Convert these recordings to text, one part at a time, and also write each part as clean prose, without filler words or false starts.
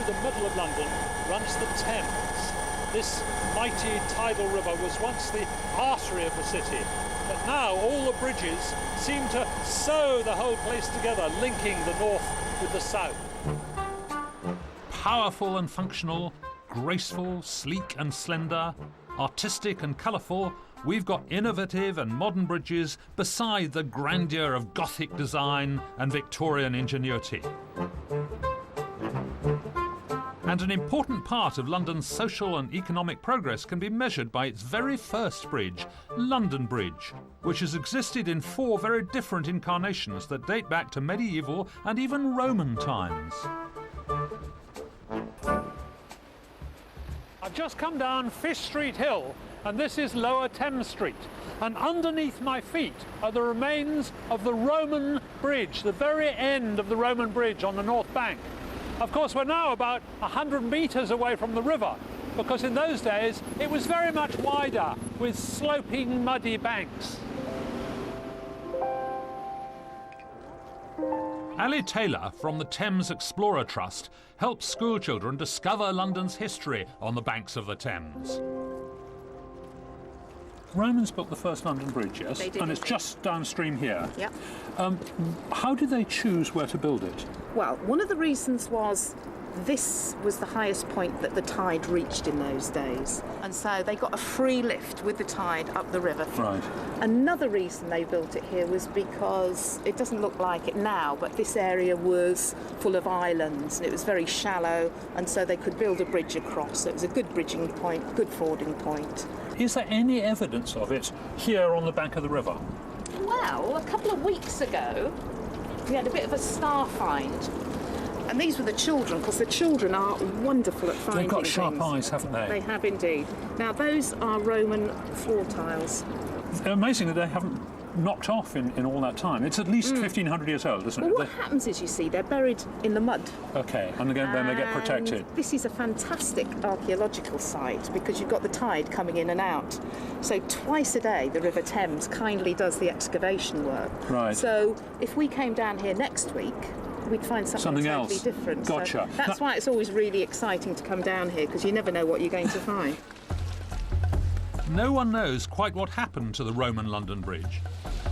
the middle of London runs the Thames. This mighty tidal river was once the artery of the city, but now all the bridges seem to sew the whole place together, linking the north with the south. Powerful and functional, graceful, sleek and slender, artistic and colourful, we've got innovative and modern bridges beside the grandeur of Gothic design and Victorian ingenuity. And an important part of London's social and economic progress can be measured by its very first bridge, London Bridge, which has existed in 4 very different incarnations that date back to medieval and even Roman times. I've just come down Fish Street Hill, and this is Lower Thames Street. And underneath my feet are the remains of the Roman bridge, the very end of the Roman bridge on the north bank. Of course, we're now about 100 metres away from the river, because in those days it was very much wider, with sloping, muddy banks. Ali Taylor from the Thames Explorer Trust helps schoolchildren discover London's history on the banks of the Thames. Romans built the first London Bridge, yes? They did. And it's just downstream here. Yep. How did they choose where to build it? Well, one of the reasons was this was the highest point that the tide reached in those days. And so they got a free lift with the tide up the river. Right. Another reason they built it here was because it doesn't look like it now, but this area was full of islands and it was very shallow, and so they could build a bridge across. So it was a good bridging point, good fording point. Is there any evidence of it here on the bank of the river? Well, a couple of weeks ago, we had a bit of a star find. And these were the children, because the children are wonderful at finding They've got sharp things. eyes, haven't they? They have indeed. Now, those are Roman floor tiles. Amazing that they haven't knocked off in all that time. It's at least 1,500 years old, isn't Well, it? what happens is, you see, they're buried in the mud. Okay, and again, then they get protected. This is a fantastic archaeological site because you've got the tide coming in and out. So twice a day, the River Thames kindly does the excavation work. Right. So if we came down here next week, we'd find something totally else. different. Gotcha. So that's why it's always really exciting to come down here, because you never know what you're going to find. No one knows quite what happened to the Roman London Bridge.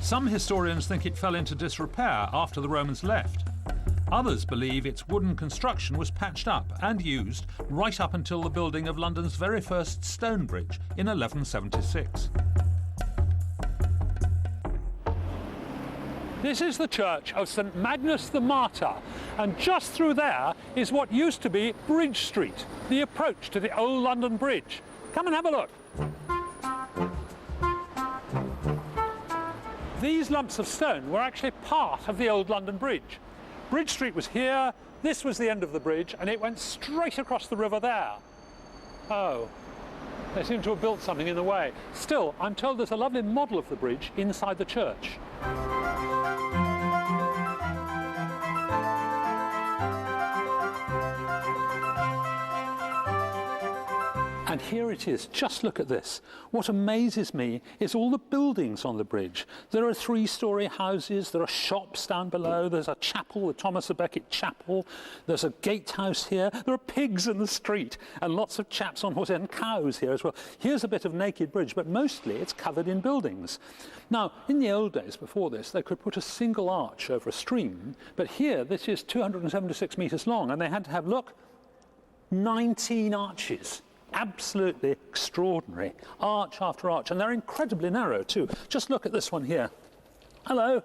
Some historians think it fell into disrepair after the Romans left. Others believe its wooden construction was patched up and used right up until the building of London's very first stone bridge in 1176. This is the church of St Magnus the Martyr, and just through there is what used to be Bridge Street, the approach to the old London Bridge. Come and have a look. These lumps of stone were actually part of the old London Bridge. Bridge Street was here, this was the end of the bridge, and it went straight across the river there. Oh, they seem to have built something in the way. Still, I'm told there's a lovely model of the bridge inside the church. And here it is. Just look at this. What amazes me is all the buildings on the bridge. There are 3-storey houses, there are shops down below, there's a chapel, the Thomas à Becket Chapel, there's a gatehouse here, there are pigs in the street, and lots of chaps on horses and cows here as well. Here's a bit of naked bridge, but mostly it's covered in buildings. Now, in the old days, before this, they could put a single arch over a stream, but here this is 276 metres long, and they had to have, look, 19 arches. Absolutely extraordinary, arch after arch, and they're incredibly narrow too. Just look at this one here. Hello.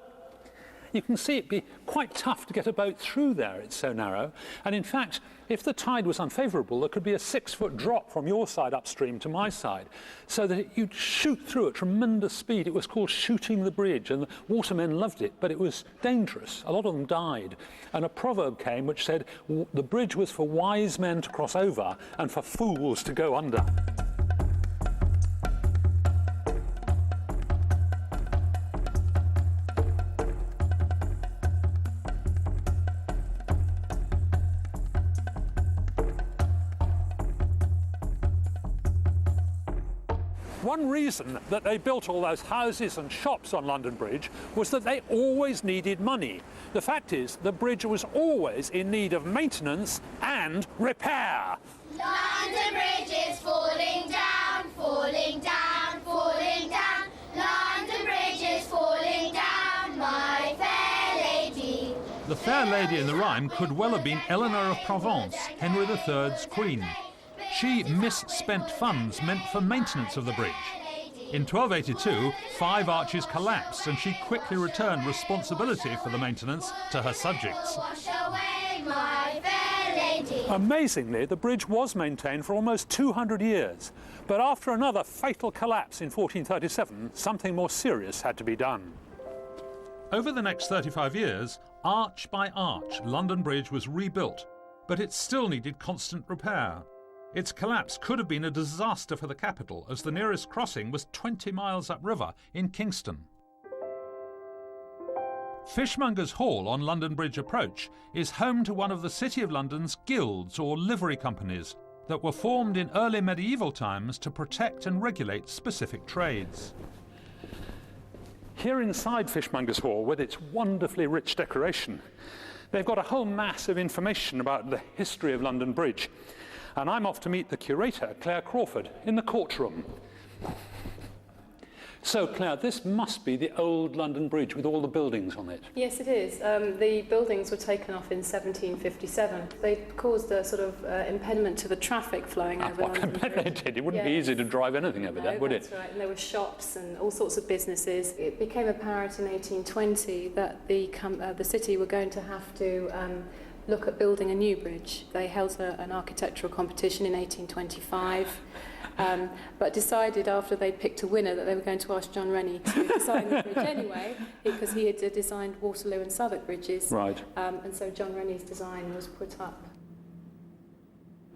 You can see it'd be quite tough to get a boat through there, it's so narrow. And in fact, if the tide was unfavourable, there could be a 6-foot drop from your side upstream to my side, so that you'd shoot through at tremendous speed. It was called shooting the bridge, and the watermen loved it, but it was dangerous. A lot of them died. And a proverb came which said, the bridge was for wise men to cross over and for fools to go under. One reason that they built all those houses and shops on London Bridge was that they always needed money. The fact is, the bridge was always in need of maintenance and repair. London Bridge is falling down, falling down, falling down. London Bridge is falling down, my fair lady. The fair lady in the rhyme could well have been Eleanor of Provence, Henry III's queen. She misspent funds meant for maintenance of the bridge. In 1282, 5 arches collapsed and she quickly returned responsibility for the maintenance to her subjects. Wash away, my fair lady. Amazingly, the bridge was maintained for almost 200 years. But after another fatal collapse in 1437, something more serious had to be done. Over the next 35 years, arch by arch, London Bridge was rebuilt, but it still needed constant repair. Its collapse could have been a disaster for the capital, as the nearest crossing was 20 miles upriver in Kingston. Fishmongers' Hall on London Bridge approach is home to one of the City of London's guilds or livery companies that were formed in early medieval times to protect and regulate specific trades. Here inside Fishmongers' Hall, with its wonderfully rich decoration, they've got a whole mass of information about the history of London Bridge. And I'm off to meet the curator, Claire Crawford, in the courtroom. So, Claire, this must be the old London Bridge with all the buildings on it. Yes, it is. The buildings were taken off in 1757. They caused a sort of impediment to the traffic flowing over London Bridge. They did. It wouldn't be easy to drive anything over there, would it? That's right. And there were shops and all sorts of businesses. It became apparent in 1820 that the city were going to have to look at building a new bridge. They held an architectural competition in 1825, but decided after they'd picked a winner that they were going to ask John Rennie to design the bridge anyway, because he had designed Waterloo and Southwark bridges. Right. And so John Rennie's design was put up.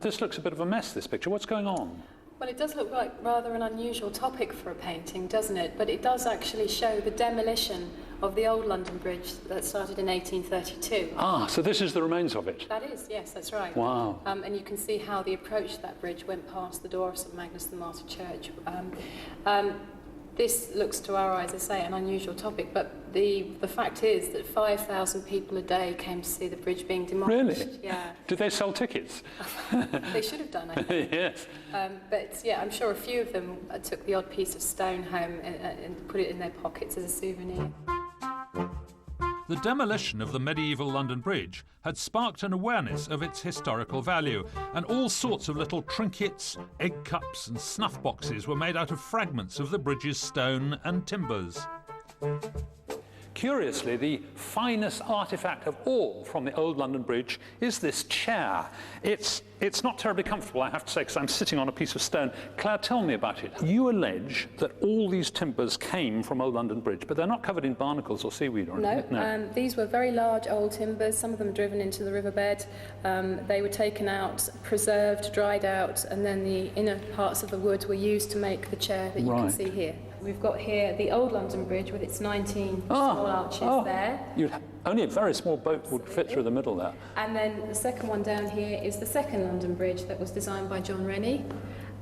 This looks a bit of a mess, this picture. What's going on? Well, it does look like rather an unusual topic for a painting, doesn't it? But it does actually show the demolition of the old London Bridge that started in 1832. Ah, so this is the remains of it? That is, yes, that's right. Wow. And you can see how the approach to that bridge went past the door of St Magnus the Martyr Church. This looks to our eyes, as I say, an unusual topic, but the fact is that 5,000 people a day came to see the bridge being demolished. Really? Yeah. Did they sell tickets? They should have done, I think. Yes. But yeah, I'm sure a few of them took the odd piece of stone home and put it in their pockets as a souvenir. The demolition of the medieval London Bridge had sparked an awareness of its historical value, and all sorts of little trinkets, egg cups and snuff boxes were made out of fragments of the bridge's stone and timbers. Curiously, the finest artefact of all from the old London Bridge is this chair. It's not terribly comfortable, I have to say, because I'm sitting on a piece of stone. Claire, tell me about it. You allege that all these timbers came from old London Bridge, but they're not covered in barnacles or seaweed or anything. No, these were very large old timbers, some of them driven into the riverbed. They were taken out, preserved, dried out, and then the inner parts of the wood were used to make the chair that you can see here. We've got here the old London Bridge with its 19 small arches there. Only a very small boat would fit through the middle there. And then the second one down here is the second London Bridge that was designed by John Rennie.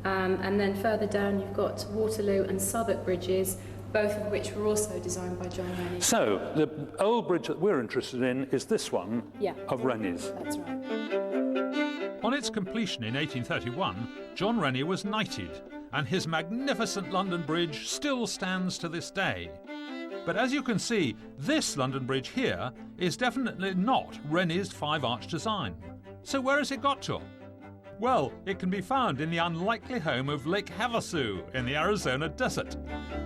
And then further down you've got Waterloo and Southwark bridges, both of which were also designed by John Rennie. So the old bridge that we're interested in is this one of Rennie's. That's right. On its completion in 1831, John Rennie was knighted, and his magnificent London Bridge still stands to this day. But as you can see, this London Bridge here is definitely not Rennie's 5-arch design. So where has it got to? Well, it can be found in the unlikely home of Lake Havasu in the Arizona desert.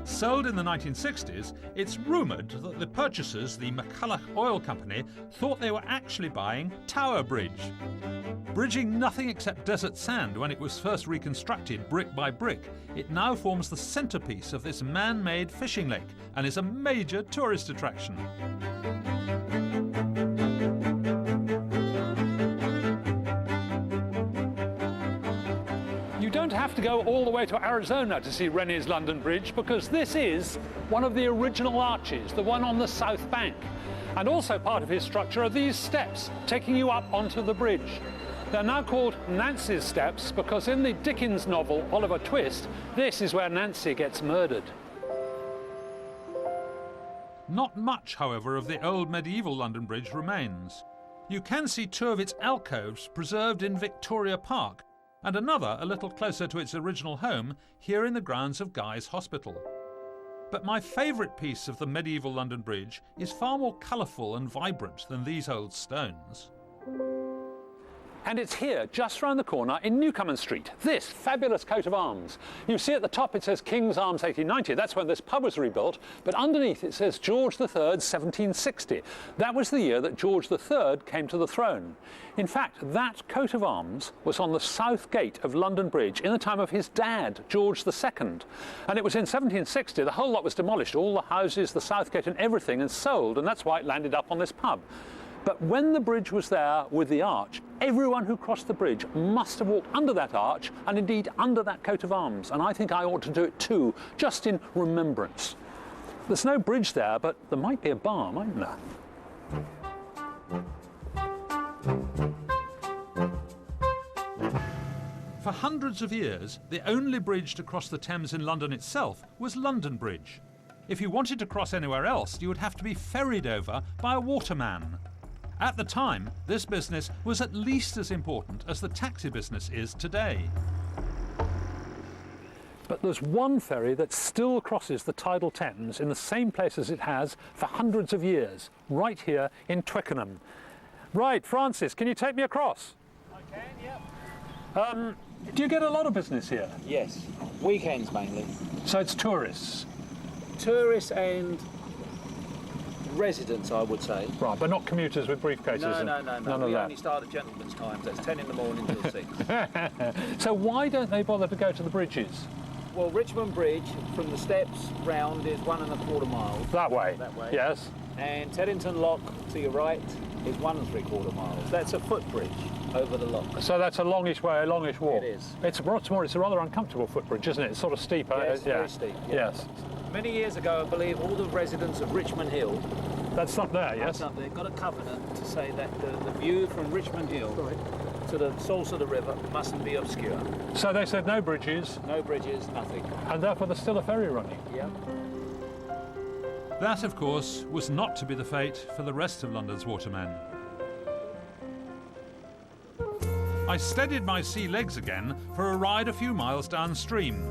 Sold in the 1960s, it's rumoured that the purchasers, the McCulloch Oil Company, thought they were actually buying Tower Bridge. Bridging nothing except desert sand when it was first reconstructed brick by brick, it now forms the centrepiece of this man-made fishing lake and is a major tourist attraction. You don't have to go all the way to Arizona to see Rennie's London Bridge, because this is one of the original arches, the one on the south bank. And also part of his structure are these steps taking you up onto the bridge. They're now called Nancy's Steps because in the Dickens novel Oliver Twist, this is where Nancy gets murdered. Not much, however, of the old medieval London Bridge remains. You can see two of its alcoves preserved in Victoria Park, and another a little closer to its original home here in the grounds of Guy's Hospital. But my favourite piece of the medieval London Bridge is far more colourful and vibrant than these old stones. And it's here, just round the corner in Newcomen Street, this fabulous coat of arms. You see at the top it says King's Arms 1890, that's when this pub was rebuilt, but underneath it says George III 1760. That was the year that George III came to the throne. In fact, that coat of arms was on the south gate of London Bridge in the time of his dad, George II. And it was in 1760, the whole lot was demolished, all the houses, the south gate and everything, and sold, and that's why it landed up on this pub. But when the bridge was there with the arch, everyone who crossed the bridge must have walked under that arch and indeed under that coat of arms. And I think I ought to do it too, just in remembrance. There's no bridge there, but there might be a bar, mightn't there? For hundreds of years, the only bridge to cross the Thames in London itself was London Bridge. If you wanted to cross anywhere else, you would have to be ferried over by a waterman. At the time, this business was at least as important as the taxi business is today. But there's one ferry that still crosses the tidal Thames in the same place as it has for hundreds of years, right here in Twickenham. Right, Francis, can you take me across? I can, yep. Do you get a lot of business here? Yes, weekends mainly. So it's tourists? Tourists and residents, I would say. Right, but not commuters with briefcases? No. None of We that. only start at gentlemen's times. That's 10 in the morning till 6. So why don't they bother to go to the bridges? Well, Richmond Bridge, from the steps round, is 1¼ miles. That way? That way. Yes. And Teddington Lock, to your right, is 1¾ miles. That's a footbridge over the lock. So that's a longish way, a longish walk? It is. It's what's more, it's a rather uncomfortable footbridge, isn't it? It's sort of steep. Yes, very steep. Yeah. Yes. Many years ago, I believe all the residents of Richmond Hill, That's not there, yes? they got a covenant to say that the view from Richmond Hill to the source of the river mustn't be obscure. So they said no bridges, No bridges, nothing. and therefore there's still a ferry running. Yeah. That, of course, was not to be the fate for the rest of London's watermen. I steadied my sea legs again for a ride a few miles downstream.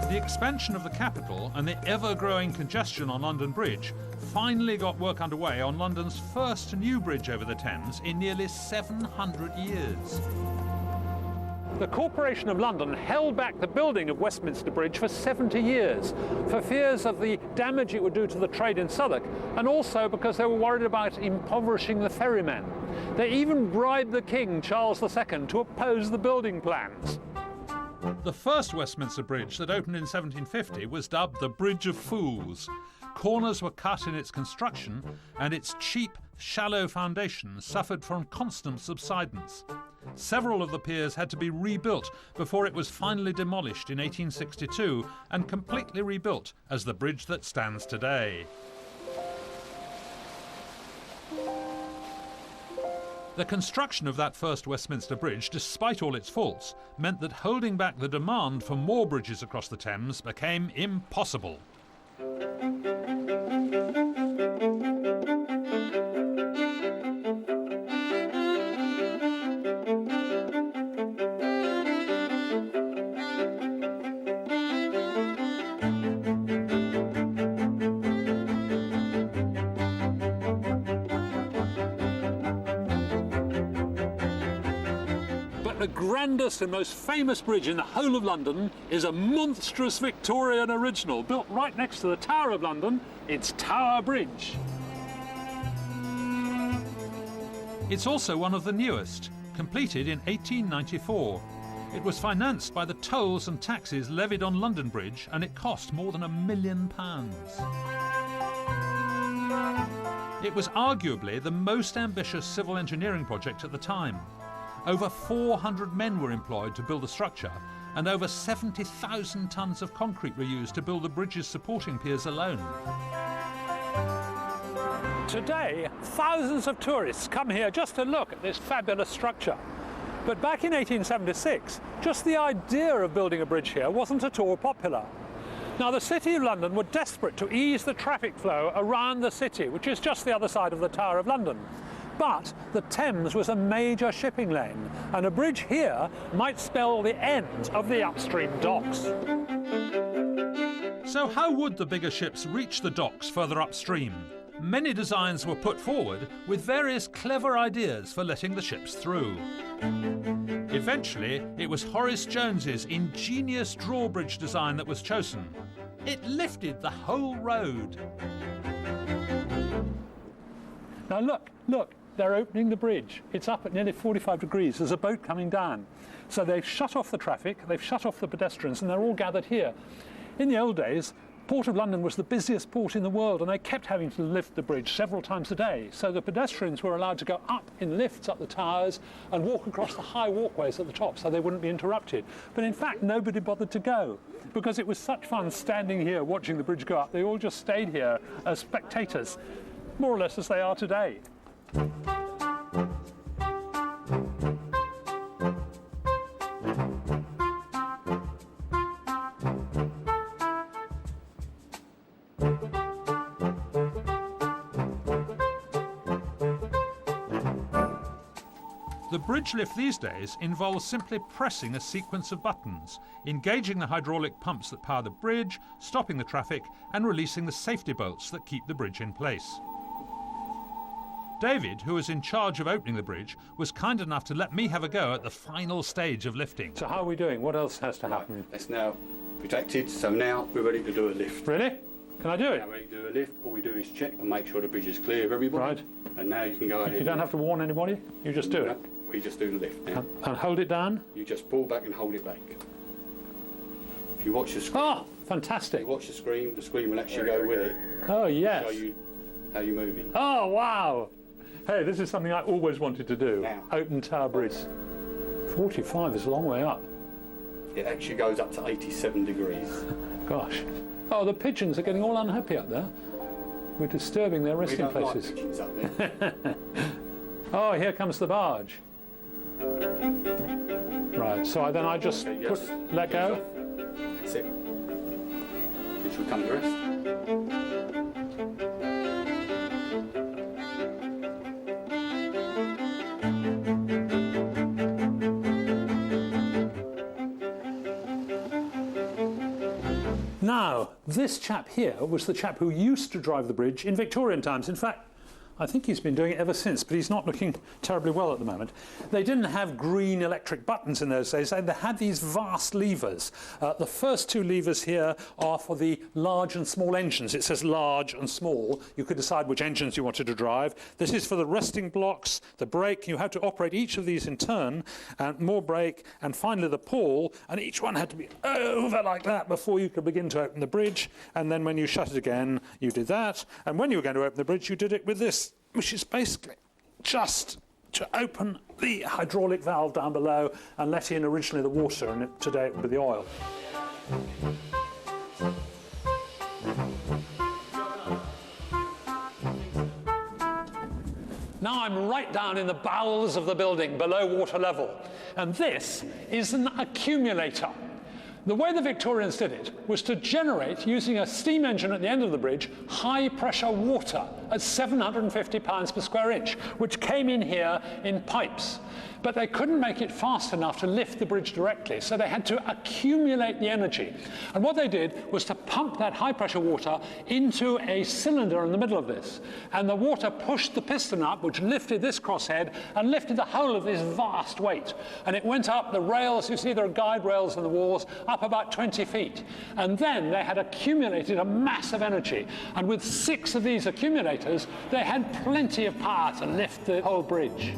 The expansion of the capital and the ever-growing congestion on London Bridge finally got work underway on London's first new bridge over the Thames in nearly 700 years. The Corporation of London held back the building of Westminster Bridge for 70 years for fears of the damage it would do to the trade in Southwark, and also because they were worried about impoverishing the ferrymen. They even bribed the King, Charles II, to oppose the building plans. The first Westminster Bridge that opened in 1750 was dubbed the Bridge of Fools. Corners were cut in its construction, and its cheap, shallow foundations suffered from constant subsidence. Several of the piers had to be rebuilt before it was finally demolished in 1862 and completely rebuilt as the bridge that stands today. The construction of that first Westminster Bridge, despite all its faults, meant that holding back the demand for more bridges across the Thames became impossible. The grandest and most famous bridge in the whole of London is a monstrous Victorian original built right next to the Tower of London. It's Tower Bridge. It's also one of the newest, completed in 1894. It was financed by the tolls and taxes levied on London Bridge, and it cost more than £1 million. It was arguably the most ambitious civil engineering project at the time. Over 400 men were employed to build the structure, and over 70,000 tonnes of concrete were used to build the bridge's supporting piers alone. Today, thousands of tourists come here just to look at this fabulous structure. But back in 1876, just the idea of building a bridge here wasn't at all popular. Now, the City of London were desperate to ease the traffic flow around the city, which is just the other side of the Tower of London. But the Thames was a major shipping lane, and a bridge here might spell the end of the upstream docks. So how would the bigger ships reach the docks further upstream? Many designs were put forward with various clever ideas for letting the ships through. Eventually, it was Horace Jones's ingenious drawbridge design that was chosen. It lifted the whole road. Now look, they're opening the bridge. It's up at nearly 45 degrees. There's a boat coming down. So they've shut off the traffic, they've shut off the pedestrians, and they're all gathered here. In the old days, Port of London was the busiest port in the world, and they kept having to lift the bridge several times a day. So the pedestrians were allowed to go up in lifts up the towers and walk across the high walkways at the top so they wouldn't be interrupted. But in fact, nobody bothered to go because it was such fun standing here watching the bridge go up. They all just stayed here as spectators, more or less as they are today. The bridge lift these days involves simply pressing a sequence of buttons, engaging the hydraulic pumps that power the bridge, stopping the traffic, and releasing the safety bolts that keep the bridge in place. David, who was in charge of opening the bridge, was kind enough to let me have a go at the final stage of lifting. So how are we doing? What else has to happen? It's now protected, so now we're ready to do a lift. Really? Can I do it? Now ready to do a lift. All we do is check and make sure the bridge is clear of everybody. Right. And now you can go ahead. You don't have to warn anybody? You just do it? We just do the lift now. And hold it down? You just pull back and hold it back. If you watch the screen, Oh, fantastic. you watch the screen will actually go with it. Oh, yes. Show you how you're moving. Oh, wow. Hey, this is something I always wanted to do. Now. Open Tower Bridge. 45 is a long way up. It actually goes up to 87 degrees. Gosh. Oh, the pigeons are getting all unhappy up there. We're disturbing their We resting don't like places. pigeons up there. Oh, here comes the barge. Right, so then I just Okay, yes. let go. That's it. This will come to rest. Now, this chap here was the chap who used to drive the bridge in Victorian times. In fact, I think he's been doing it ever since, but he's not looking terribly well at the moment. They didn't have green electric buttons in those days. They had these vast levers. The first two levers here are for the large and small engines. It says large and small. You could decide which engines you wanted to drive. This is for the resting blocks, the brake. You had to operate each of these in turn, and more brake, and finally the pawl, and each one had to be over like that before you could begin to open the bridge. And then when you shut it again, you did that. And when you were going to open the bridge, you did it with this, which is basically just to open the hydraulic valve down below and let in originally the water, and today it would be the oil. Now I'm right down in the bowels of the building, below water level, and this is an accumulator. The way the Victorians did it was to generate, using a steam engine at the end of the bridge, high-pressure water at 750 pounds per square inch, which came in here in pipes. But they couldn't make it fast enough to lift the bridge directly, so they had to accumulate the energy. And what they did was to pump that high-pressure water into a cylinder in the middle of this. And the water pushed the piston up, which lifted this crosshead and lifted the whole of this vast weight. And it went up the rails, you see there are guide rails in the walls, up about 20 feet. And then they had accumulated a mass of energy. And with 6 of these accumulators, they had plenty of power to lift the whole bridge.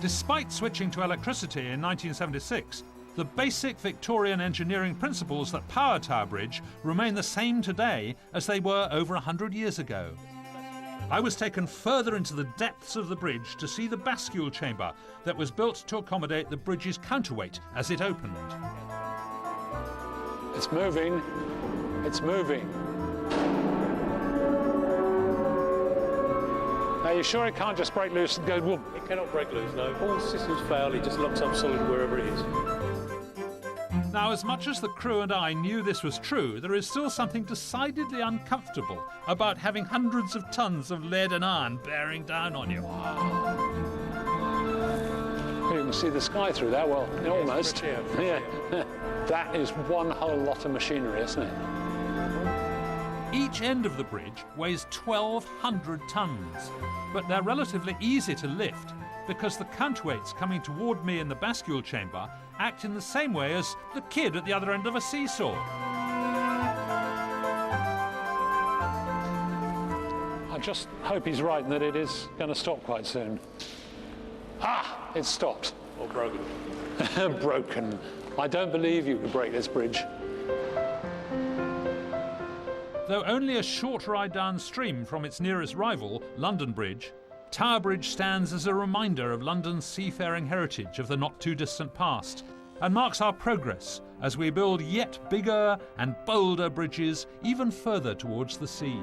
Despite switching to electricity in 1976, the basic Victorian engineering principles that power Tower Bridge remain the same today as they were over 100 years ago. I was taken further into the depths of the bridge to see the bascule chamber that was built to accommodate the bridge's counterweight as it opened. It's moving. It's moving. Are you sure it can't just break loose and go whoop? It cannot break loose, no. All systems fail, it just locks up solid wherever it is. Now, as much as the crew and I knew this was true, there is still something decidedly uncomfortable about having hundreds of tons of lead and iron bearing down on you. You can see the sky through there, well, almost. Yeah. That is one whole lot of machinery, isn't it? Each end of the bridge weighs 1,200 tons, but they're relatively easy to lift because the counterweights coming toward me in the bascule chamber act in the same way as the kid at the other end of a seesaw. I just hope he's right and that it is going to stop quite soon. Ah, it's stopped. Or broken. Broken. I don't believe you could break this bridge. Though only a short ride downstream from its nearest rival, London Bridge, Tower Bridge stands as a reminder of London's seafaring heritage of the not-too-distant past and marks our progress as we build yet bigger and bolder bridges even further towards the sea.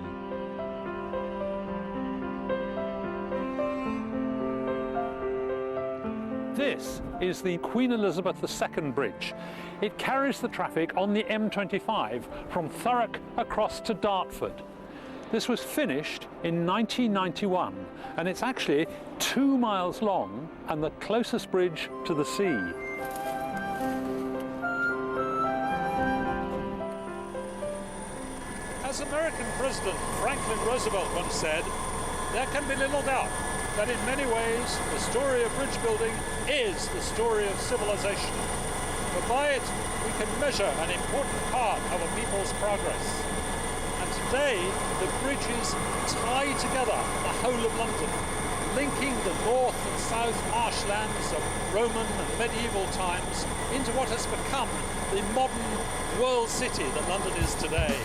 This is the Queen Elizabeth II Bridge. It carries the traffic on the M25 from Thurrock across to Dartford. This was finished in 1991 and it's actually 2 miles long and the closest bridge to the sea. As American President Franklin Roosevelt once said, there can be little doubt that in many ways the story of bridge building is the story of civilization. For by it we can measure an important part of a people's progress. And today the bridges tie together the whole of London, linking the north and south marshlands of Roman and medieval times into what has become the modern world city that London is today.